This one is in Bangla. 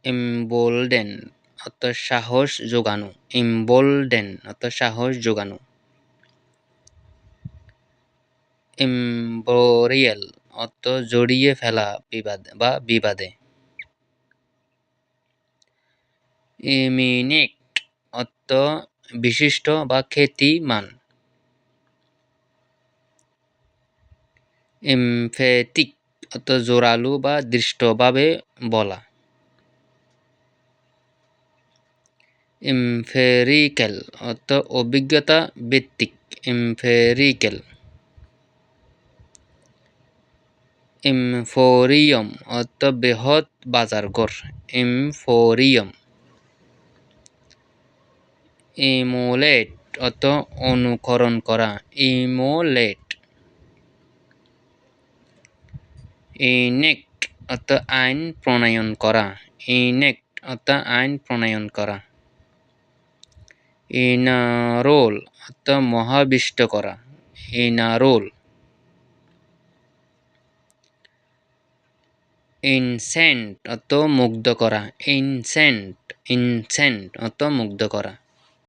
এমবোল্ডেন অর্থ সাহস যোগানো। এমবোল্ডেন অর্থ সাহস যোগানো। এমব্রোরিয়াল অর্থ জড়িয়ে ফেলা বিবাদে। এমিনেট অর্থ বিশিষ্ট বা খ্যাতিমান। এমফ্যাটিক অর্থ জোরালো বা দৃষ্টভাবে বলা। এমফেরিক্যাল অর্থ অভিজ্ঞতা ভিত্তিক। এমফেরিক্যাল। এমফোরিয়াম অর্থ বৃহৎ বাজারঘর। এমফোরিয়াম। ইমোলেট অর্থ অনুকরণ করা। ইমোলেট। ইনেক্ট অর্থ আইন প্রণয়ন করা। ইনেক্ট অর্থ আইন প্রণয়ন করা। ইনারোল অর্থ মহাবিষ্ট করা। ইনারোল। ইনসেন্ট অর্থ মুগ্ধ করা। ইনসেন্ট। ইনসেন্ট অর্থ মুগ্ধ করা।